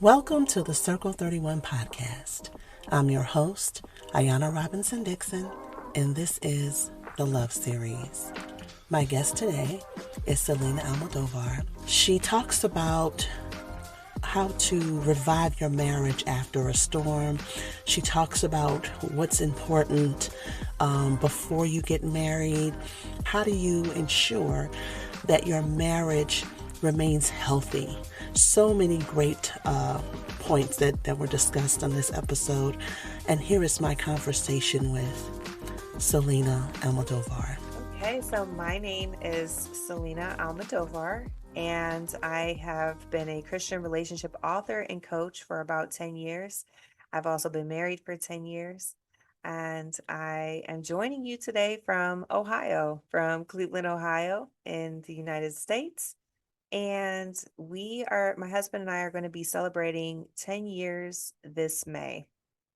Welcome to the Circle 31 podcast. I'm your host, Ayana Robinson Dixon, and this is the Love Series. My guest today is Selina Almodovar. She talks about how to revive your marriage after a storm. She talks about what's important before you get married. How do you ensure that your marriage remains healthy? So many great points that were discussed on this episode. And here is my conversation with Selina Almodovar. Okay, so my name is Selina Almodovar, and I have been a Christian relationship author and coach for about 10 years. I've also been married for 10 years, and I am joining you today from Ohio, from Cleveland, Ohio, in the United States. And my husband and I are going to be celebrating 10 years this May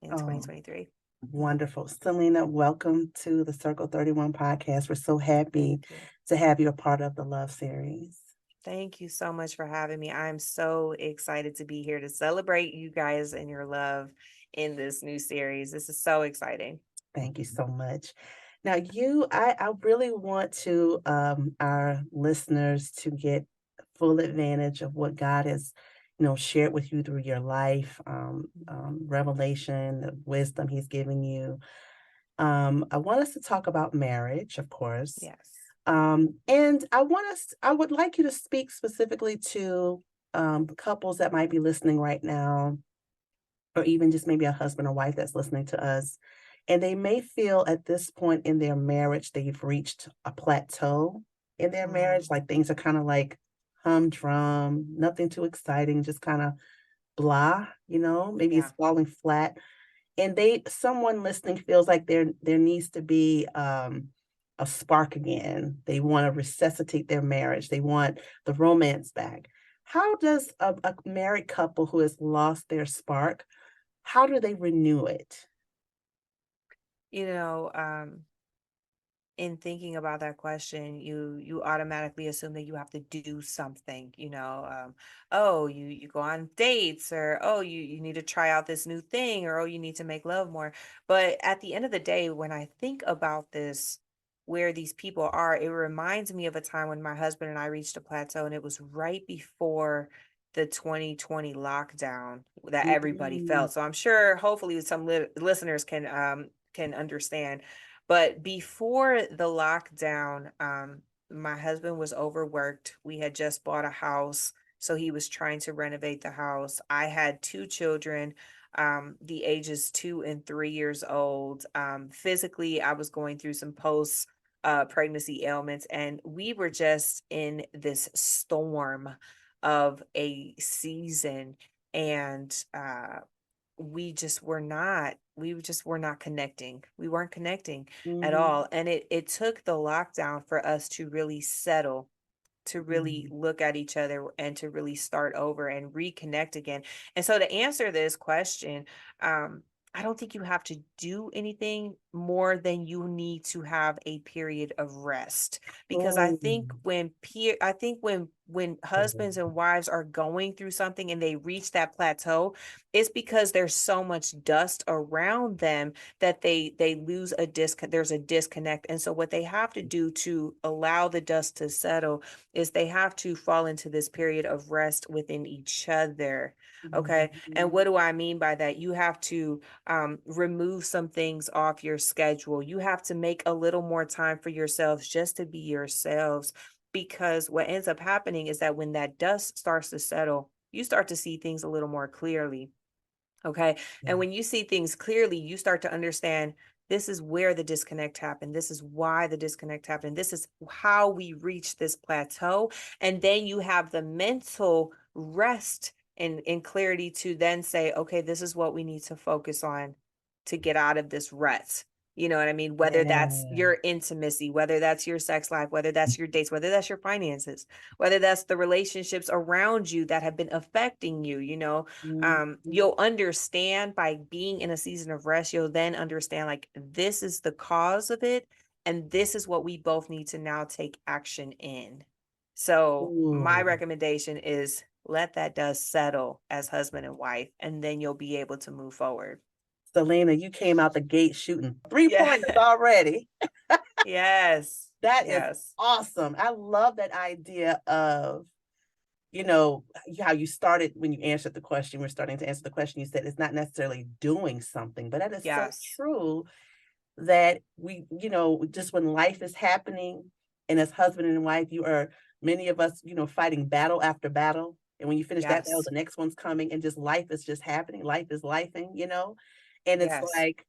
in Oh, 2023. wonderful. Selina, welcome to the Circle 31 podcast. We're so happy Thank you. to have you a part of the Love Series. Thank you so much for having me. I'm so excited to be here to celebrate you guys and your love in this new series. This is so exciting. Thank you so much. Now, I really want our listeners to get full advantage of what God has, shared with you through your life, revelation, the wisdom He's given you. I want us to talk about marriage, of course. Yes. And I would like you to speak specifically to couples that might be listening right now, or even just maybe a husband or wife that's listening to us. And they may feel at this point in their marriage, they've reached a plateau in their marriage, like things are kind of like humdrum, nothing too exciting, just kind of blah, maybe Yeah. it's falling flat. And someone listening feels like there needs to be a spark again. They want to resuscitate their marriage. They want the romance back. How does a married couple who has lost their spark, how do they renew it? You know, in thinking about that question, you automatically assume that you have to do something, oh, you go on dates, or oh, you need to try out this new thing, or oh, you need to make love more. But at the end of the day, when I think about this, where these people are, it reminds me of a time when my husband and I reached a plateau, and it was right before the 2020 lockdown that everybody Mm, felt. So I'm sure hopefully some listeners can understand. But before the lockdown, my husband was overworked. We had just bought a house, so he was trying to renovate the house. I had two children, the ages 2 and 3 years old. Physically, I was going through some post pregnancy ailments, and we were just in this storm of a season. And we just were not connecting. We weren't connecting at mhm, all. And it took the lockdown for us to really settle, to really mhm. look at each other and to really start over and reconnect again. And so to answer this question, um, I don't think you have to do anything more than you need to have a period of rest. Because I Oh, think when husbands and wives are going through something and they reach that plateau, it's because there's so much dust around them that they lose there's a disconnect. And so what they have to do to allow the dust to settle is they have to fall into this period of rest within each other. Okay. And mhm. what do I mean by that? You have to remove some things off your schedule. You have to make a little more time for yourselves just to be yourselves. Because what ends up happening is that when that dust starts to settle, you start to see things a little more clearly. Okay. And Yeah. when you see things clearly, you start to understand this is where the disconnect happened. This is why the disconnect happened. This is how we reach this plateau. And then you have the mental rest and clarity to then say, okay, this is what we need to focus on to get out of this rut. You know what I mean? Whether that's Yeah. your intimacy, whether that's your sex life, whether that's your dates, whether that's your finances, whether that's the relationships around you that have been affecting you, Mhm. you'll understand by being in a season of rest. You'll then understand, like, this is the cause of it, and this is what we both need to now take action in. So my Ooh. recommendation is let that dust settle as husband and wife, and then you'll be able to move forward. Selena, you came out the gate shooting 3 pointers Yeah. already. Yes. That is Yes. awesome. I love that idea of, you know, how you started when you answered the question. We're starting to answer the question. You said it's not necessarily doing something, but that is so Yes. true that we, you know, just when life is happening and as husband and wife, you are many of us, you know, fighting battle after battle. And when you finish that battle, Yes. the next one's coming and just life is just happening. Life is lifing, you know? And it's Yes. like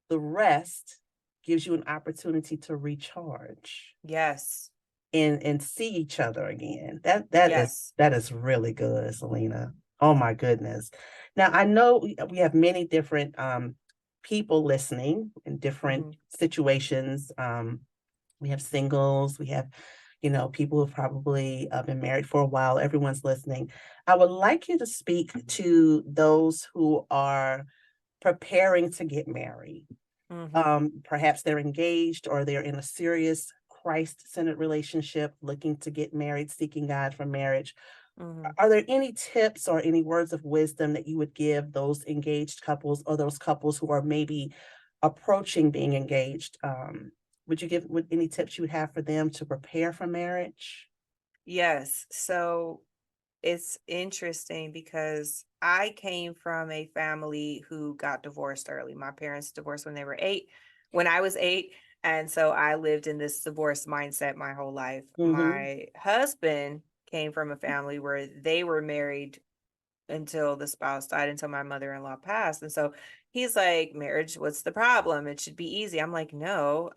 the rest gives you an opportunity to recharge Yes. and see each other again. That is Yes. that is really good, Selena. Oh my goodness. Now I know we have many different people listening in different Hmm. situations. We have singles, we have, you know, people who've probably been married for a while. Everyone's listening. I would like you to speak to those who are preparing to get married. Hmm. Perhaps they're engaged or they're in a serious Christ-centered relationship, looking to get married, seeking God for marriage. Hmm. Are there any tips or any words of wisdom that you would give those engaged couples or those couples who are maybe approaching being engaged? Would you give any tips you would have for them to prepare for marriage? Yes. So it's interesting because I came from a family who got divorced early. My parents divorced when they were 8, when I was 8. And so I lived in this divorce mindset my whole life. Mm-hmm. My husband came from a family where they were married until the spouse died, until my mother-in-law passed. And so he's like, marriage, what's the problem? It should be easy. I'm like, no,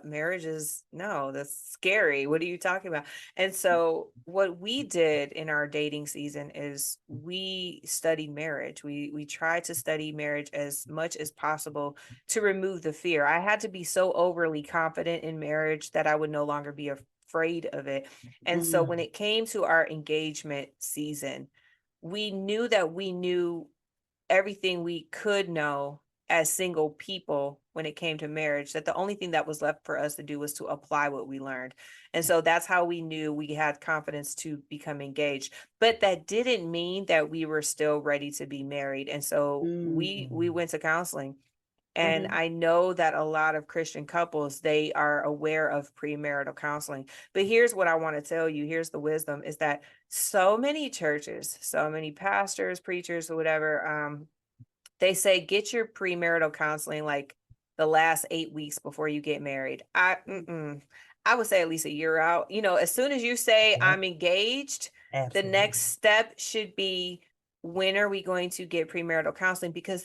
marriage is no, that's scary. What are you talking about? And so what we did in our dating season is we studied marriage. We tried to study marriage as much as possible to remove the fear. I had to be so overly confident in marriage that I would no longer be afraid of it. And so when Mm, it came to our engagement season, we knew that we knew everything we could know as single people when it came to marriage, that the only thing that was left for us to do was to apply what we learned. And so that's how we knew we had confidence to become engaged. But that didn't mean that we were still ready to be married. And so we mm, went to counseling. And mhm, I know that a lot of Christian couples, they are aware of premarital counseling. But here's what I want to tell you. Here's the wisdom is that so many churches, so many pastors, preachers, or whatever, they say get your premarital counseling like the last 8 weeks before you get married. I would say at least a year out. You know, as soon as you say yep, I'm engaged, the next absolutely. step should be when are we going to get premarital counseling? Because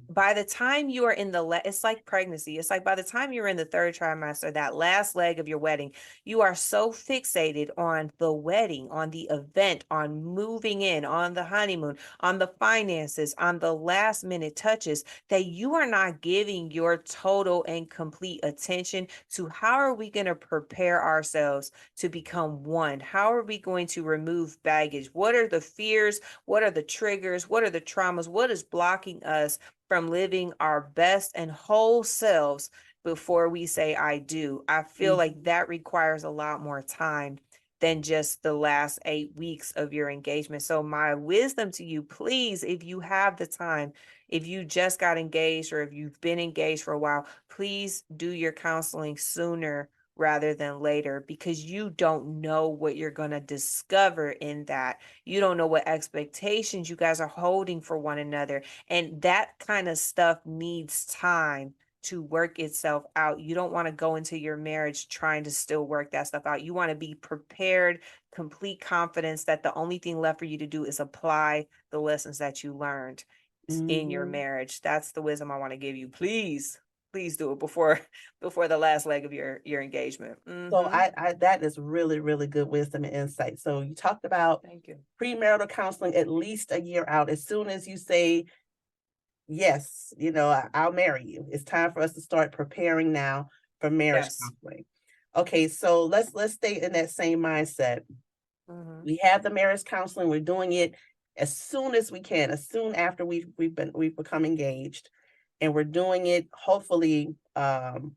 by the time you are in it's like pregnancy. It's like by the time you're in the third trimester, that last leg of your wedding, you are so fixated on the wedding, on the event, on moving in, on the honeymoon, on the finances, on the last minute touches, that you are not giving your total and complete attention to how are we going to prepare ourselves to become one? How are we going to remove baggage? What are the fears? What are the triggers? What are the traumas? What is blocking us from living our best and whole selves before we say I do? I feel like Mhm, that requires a lot more time than just the last 8 weeks of your engagement. So, my wisdom to you, please, if you have the time, if you just got engaged or if you've been engaged for a while, please do your counseling sooner rather than later, because you don't know what you're going to discover in that. You don't know what expectations you guys are holding for one another. And that kind of stuff needs time to work itself out. You don't want to go into your marriage trying to still work that stuff out. You want to be prepared, complete confidence that the only thing left for you to do is apply the lessons that you learned in your mhm. marriage. That's the wisdom I want to give you. Please, please do it before before the last leg of your engagement. So Hmm. I that is really, really good wisdom and insight. So you talked about Thank you. premarital counseling at least a year out. As soon as you say, yes, you know, I'll marry you. It's time for us to start preparing now for marriage Yes. counseling. Okay, so let's stay in that same mindset. Hmm. We have the marriage counseling. We're doing it as soon as we can, as soon after we've become engaged, and we're doing it hopefully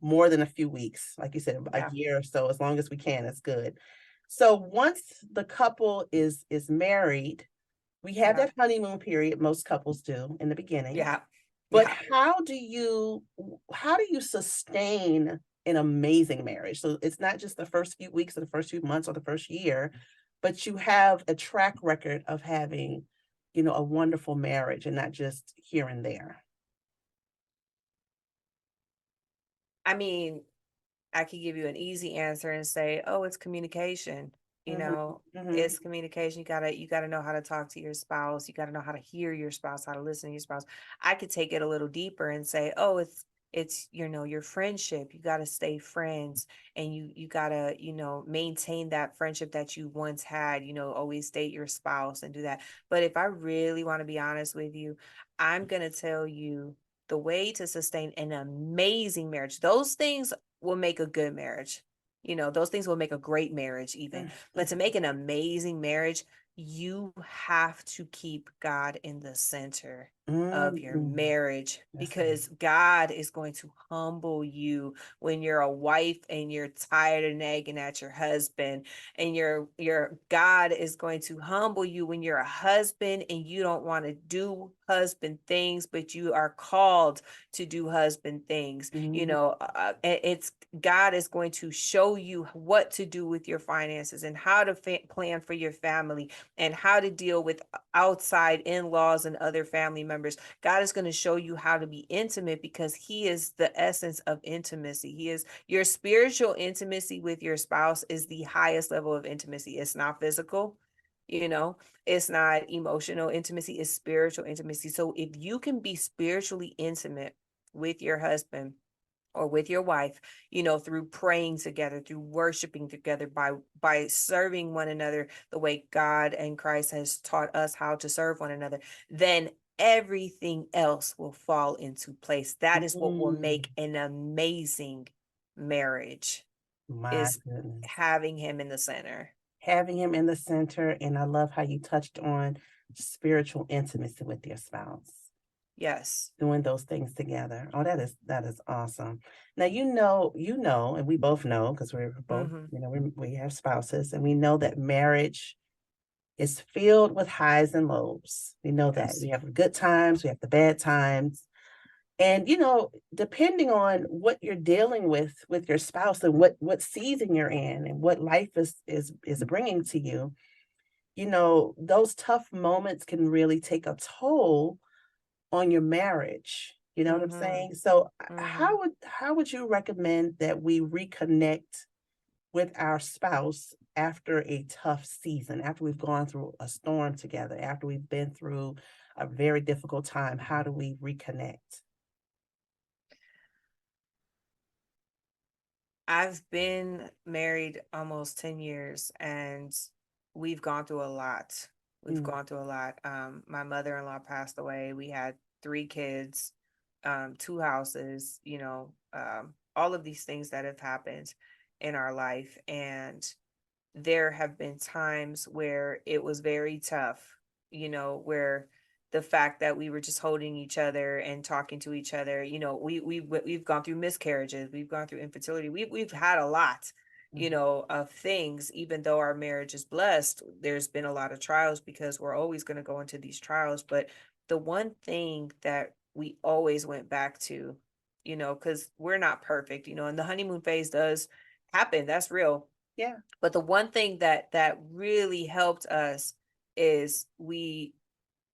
more than a few weeks, like you said, a Yeah. year or so. As long as we can, it's good. So once the couple is married, we have Yeah. that honeymoon period, most couples do in the beginning. Yeah. But Yeah. how do you sustain an amazing marriage? So it's not just the first few weeks or the first few months or the first year, but you have a track record of having, a wonderful marriage and not just here and there. I mean, I could give you an easy answer and say, "Oh, it's communication." You Mhm, know, mhm, it's communication. You gotta know how to talk to your spouse. You gotta know how to hear your spouse, how to listen to your spouse. I could take it a little deeper and say, "Oh, it's your friendship. You gotta stay friends, and you gotta maintain that friendship that you once had. Always date your spouse and do that." But if I really want to be honest with you, I'm gonna tell you the way to sustain an amazing marriage. Those things will make a good marriage. Those things will make a great marriage, even. mm, But to make mhm, an amazing marriage, you have to keep God in the center of your mm. marriage, That's good. because God is going to humble you when you're a wife and you're tired of nagging at your husband, and your God is going to humble you when you're a husband and you don't want to do husband things, but you are called to do husband things. Mhm, It's God is going to show you what to do with your finances and how to plan for your family and how to deal with outside in-laws and other family members. God is going to show you how to be intimate, because he is the essence of intimacy. He is your spiritual intimacy with your spouse is the highest level of intimacy. It's not physical, you know, it's not emotional intimacy, it's spiritual intimacy. So if you can be spiritually intimate with your husband or with your wife, through praying together, through worshiping together, by serving one another the way God and Christ has taught us how to serve one another, then everything else will fall into place. That is what will mm. make an amazing marriage, My is goodness. having him in the center. Having him in the center, and I love how you touched on spiritual intimacy with your spouse, Yes. doing those things together. Oh, that is awesome. Now and we both know because we're both, Hmm. we have spouses, and we know that marriage is filled with highs and lows. We know that Yes. we have the good times, we have the bad times. And depending on what you're dealing with your spouse and what season you're in and what life is bringing to you, those tough moments can really take a toll on your marriage. You know what I'm Hmm. saying? So Hmm. how would you recommend that we reconnect with our spouse after a tough season, after we've gone through a storm together, after we've been through a very difficult time? How do we reconnect? I've been married almost 10 years, and we've gone through a lot. We've Mm, gone through a lot. My mother-in-law passed away. We had 3 kids, 2 houses, all of these things that have happened in our life. And there have been times where it was very tough, where the fact that we were just holding each other and talking to each other, we've gone through miscarriages, we've gone through infertility, we've had a lot, mm, of things. Even though our marriage is blessed, there's been a lot of trials, because we're always going to go into these trials. But the one thing that we always went back to, because we're not perfect, and the honeymoon phase does happen, that's real. yeah. But the one thing that really helped us is we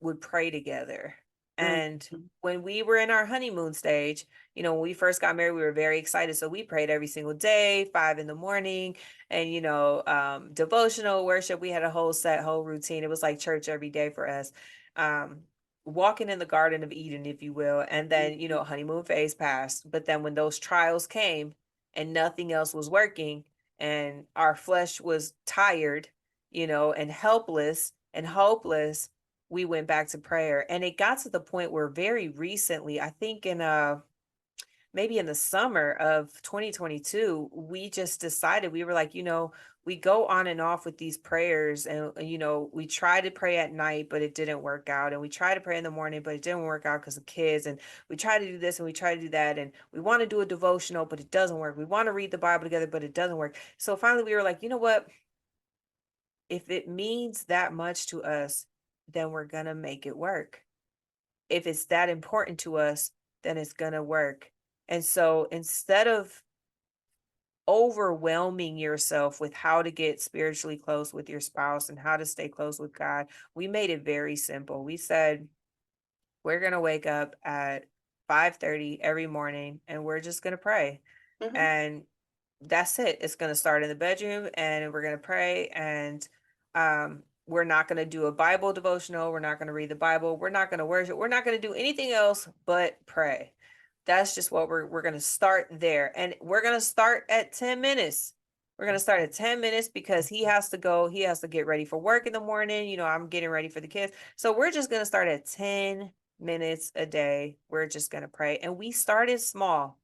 would pray together. Mm, And mm, when we were in our honeymoon stage, when we first got married, we were very excited. So we prayed every single day, 5 in the morning, and devotional worship. We had a whole routine. It was like church every day for us. Um, Walking in the Garden of Eden, if you will. And mm, then, honeymoon phase passed. But then when those trials came and nothing else was working, and our flesh was tired, and helpless and hopeless, we went back to prayer. And it got to the point where very recently, I think in maybe in the summer of 2022, we just decided, we were like, we go on and off with these prayers, and we try to pray at night, but it didn't work out, and we try to pray in the morning, but it didn't work out because of kids, and we try to do this and we try to do that, and we want to do a devotional, but it doesn't work. We want to read the Bible together, but it doesn't work. So finally we were like, you know what, If it means that much to us, then we're going to make it work. If it's that important to us, then it's going to work. And so instead of overwhelming yourself with how to get spiritually close with your spouse and how to stay close with God, we made it very simple. We said, we're going to wake up at 5:30 every morning and we're just going to pray. Hmm. And that's it. It's going to start in the bedroom and we're going to pray. And we're not going to do a Bible devotional. We're not going to read the Bible. We're not going to worship. We're not going to do anything else but pray. That's just what we're going to start there. And we're going to start at 10 minutes. We're going to start at 10 minutes because he has to go. He has to get ready for work in the morning. You know, I'm getting ready for the kids. So we're just going to start at 10 minutes a day. We're just going to pray. And we started small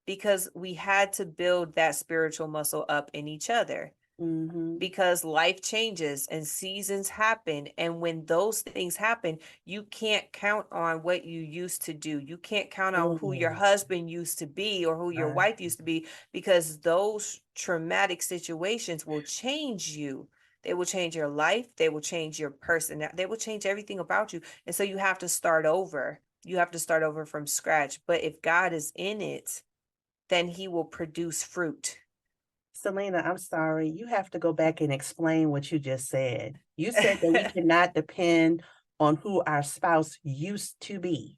because we had to build that spiritual muscle up in each other, Hmm. because life changes and seasons happen. And when those things happen, you can't count on what you used to do. You can't count on who your Oh, husband used to be or who your right. wife used to be, because those traumatic situations will change you. They will change your life. They will change your person. They will change everything about you. And so you have to start over. You have to start over from scratch. But if God is in it, then he will produce fruit. Selena, I'm sorry. You have to go back and explain what you just said. You said that we cannot depend on who our spouse used to be.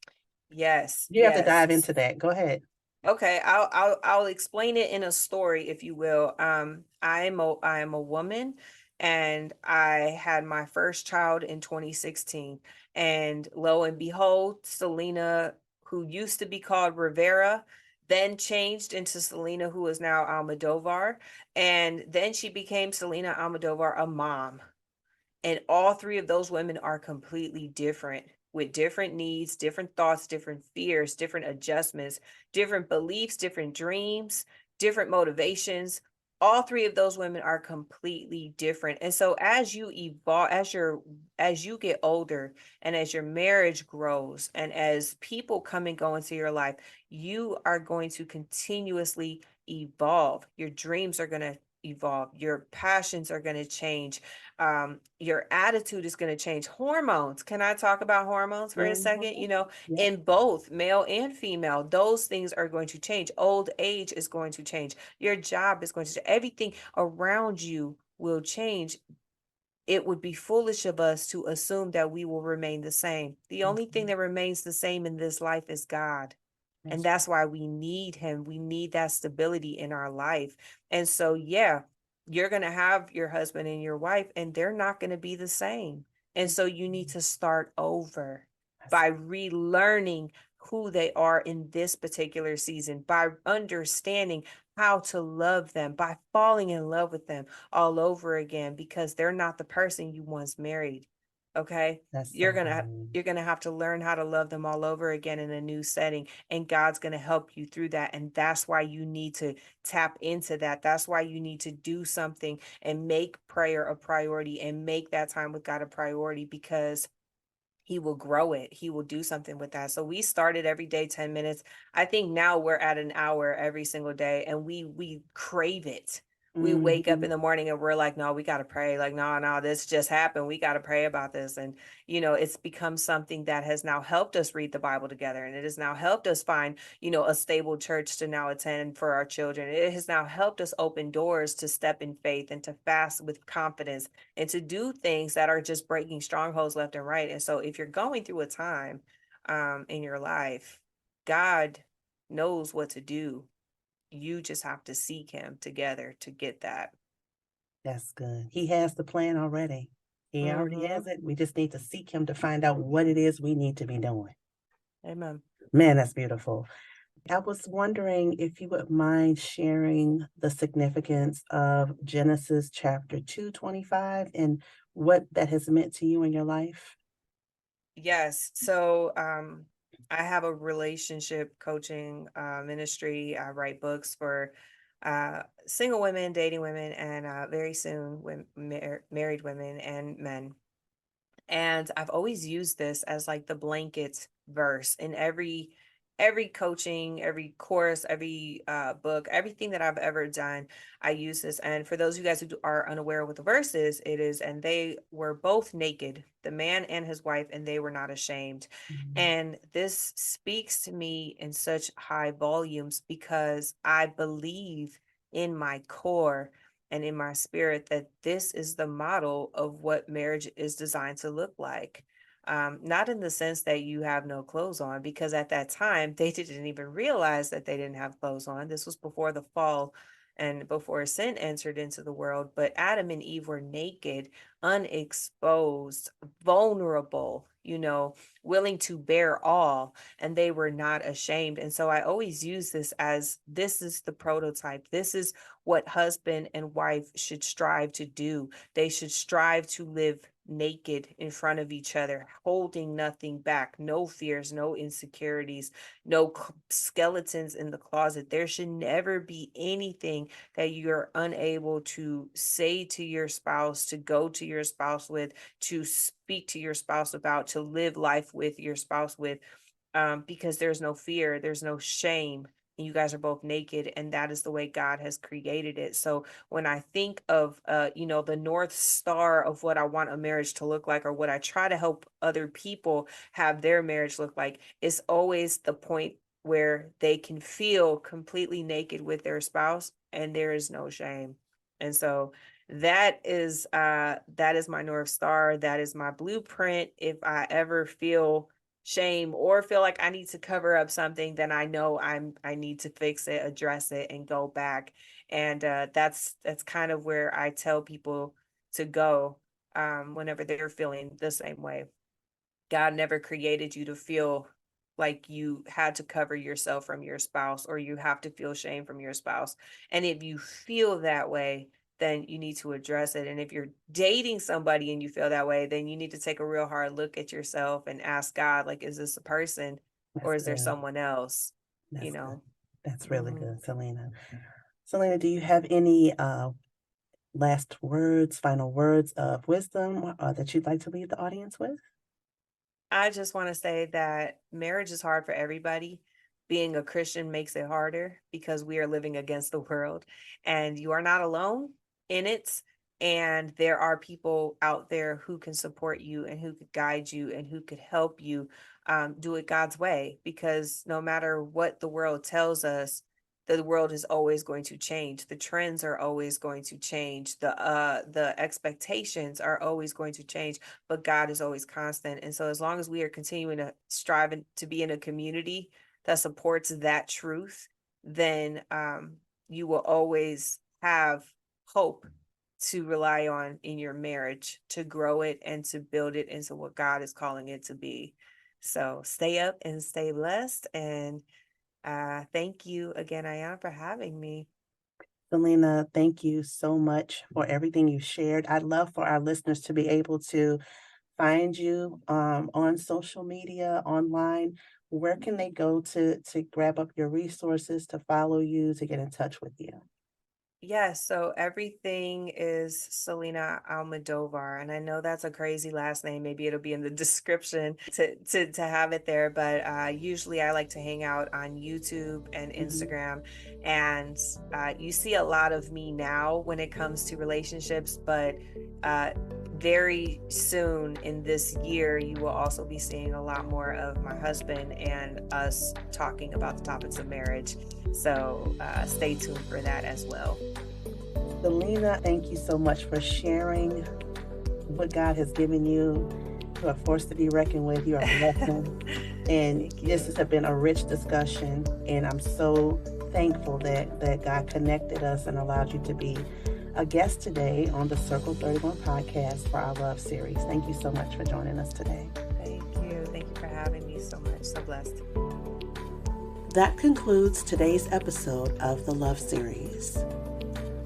Yes, You have to dive yes. into that. Go ahead. Okay, I'll explain it in a story, if you will. I am a woman, and I had my first child in 2016. And lo and behold, Selena, who used to be called Rivera, then changed into Selena, who is now Almodovar. And then she became Selena Almodovar, a mom. And all three of those women are completely different, with different needs, different thoughts, different fears, different adjustments, different beliefs, different dreams, different motivations. All three of those women are completely different. And so as you evolve, as you get older and as your marriage grows and as people come and go into your life, you are going to continuously evolve. Your dreams are going to evolve. Your passions are going to change. Your attitude is going to change. Hormones, can I talk about hormones for a second? Hmm. Yep. In both male and female, those things are going to change. Old age is going to change. Your job is going to, everything around you will change. It would be foolish of us to assume that we will remain the same. The only thing Mhm. that remains the same in this life is God. And That's right. that's why we need him. We need that stability in our life. And so, yeah, you're going to have your husband and your wife, and they're not going to be the same. And so you need Mhm. to start over That's by relearning who they are in this particular season, by understanding how to love them, by falling in love with them all over again, because they're not the person you once married. Okay. that's You're so going to good. you're going to have to learn how to love them all over again in a new setting, and God's going to help you through that. And that's why you need to tap into that. That's why you need to do something and make prayer a priority and make that time with God a priority, because he will grow it. He will do something with that. So we started every day 10 minutes. I think now we're at an hour every single day, and we crave it. We wake up Hmm. in the morning and we're like, no, we got to pray. Like, no, no, this just happened. We got to pray about this. And, it's become something that has now helped us read the Bible together. And it has now helped us find, a stable church to now attend for our children. It has now helped us open doors to step in faith and to fast with confidence and to do things that are just breaking strongholds left and right. And so if you're going through a time in your life, God knows what to do. You just have to seek him together to get that. That's good. He has the plan already. He already Mm-hmm. has it. We just need to seek him to find out what it is we need to be doing. Amen. Man, that's beautiful. I was wondering if you would mind sharing the significance of Genesis chapter 2:25 and what that has meant to you in your life. Yes. So I have a relationship coaching ministry. I write books for single women, dating women, and very soon married women and men. And I've always used this as like the blanket verse in every every coaching, every course, every book, everything that I've ever done, I use this. And for those of you guys who are unaware of what the verse is, it is, and they were both naked, the man and his wife, and they were not ashamed. And this speaks to me in such high volumes because I believe in my core and in my spirit that this is the model of what marriage is designed to look like. Not in the sense that you have no clothes on, because at that time they didn't even realize that they didn't have clothes on. This was before the fall and before sin entered into the world. But Adam and Eve were naked, unexposed, vulnerable, willing to bear all, and they were not ashamed. And so I always use this as this is the prototype. This is what husband and wife should strive to do. They should strive to live naked in front of each other, holding nothing back, no fears, no insecurities, no skeletons in the closet. There should never be anything that you're unable to say to your spouse, to go to your spouse with, to speak to your spouse about, to live life with your spouse with, because there's no fear, there's no shame. And you guys are both naked, and that is the way God has created it. So when I think of the North Star of what I want a marriage to look like, or what I try to help other people have their marriage look like, it's always the point where they can feel completely naked with their spouse and there is no shame. And so that is my North Star. That is my blueprint. If I ever feel shame or feel like I need to cover up something, then I know I need to fix it, address it, and go back. And that's kind of where I tell people to go whenever they're feeling the same way. God never created you to feel like you had to cover yourself from your spouse, or you have to feel shame from your spouse. And if you feel that way, then you need to address it. And if you're dating somebody and you feel that way, then you need to take a real hard look at yourself and ask God, like, is this a person or That's is there good. someone else? That's You good. know? That's really Mhm. good, Selena. Selena, do you have any last words, final words of wisdom that you'd like to leave the audience with? I just want to say that marriage is hard for everybody. Being a Christian makes it harder because we are living against the world, and you are not alone in it. And there are people out there who can support you and who could guide you and who could help you do it God's way. Because no matter what the world tells us, the world is always going to change. The trends are always going to change. The expectations are always going to change, but God is always constant. And so as long as we are continuing to strive to be in a community that supports that truth, then you will always have hope to rely on in your marriage, to grow it and to build it into what God is calling it to be. So stay up and stay blessed. And thank you again, Ayan, for having me. Selena, thank you so much for everything you shared. I'd love for our listeners to be able to find you on social media, online. Where can they go to grab up your resources, to follow you, to get in touch with you? Yeah, so everything is Selina Almodovar, and I know that's a crazy last name. Maybe it'll be in the description to have it there, but usually I like to hang out on YouTube and Mhm. Instagram, and you see a lot of me now when it comes to relationships, but uh, very soon in this year, you will also be seeing a lot more of my husband and us talking about the topics of marriage. So stay tuned for that as well. Selena, thank you so much for sharing what God has given you. You are a force to be reckoned with. You are a blessing. And Thank this you. has been a rich discussion. And I'm so thankful that God connected us and allowed you to be a guest today on the Circle 31 podcast for our Love series. Thank you so much for joining us today. Thank you. Thank you for having me so much. So blessed. That concludes today's episode of the Love series.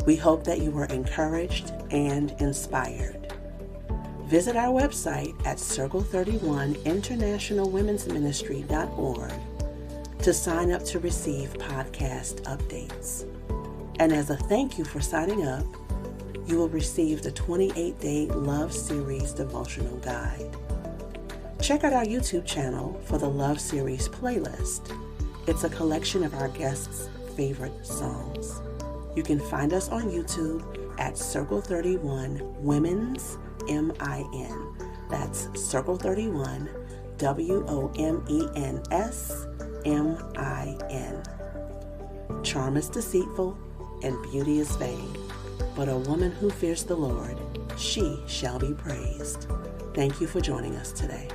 We hope that you were encouraged and inspired. Visit our website at circle31internationalwomen's ministry.org to sign up to receive podcast updates. And as a thank you for signing up, you will receive the 28-day Love Series devotional guide. Check out our YouTube channel for the Love Series playlist It's a collection of our guests' favorite songs. You can find us on YouTube at Circle 31 Women's MIN. That's Circle 31 WOMENS MIN. Charm is deceitful and beauty is vain, but a woman who fears the Lord, she shall be praised. Thank you for joining us today.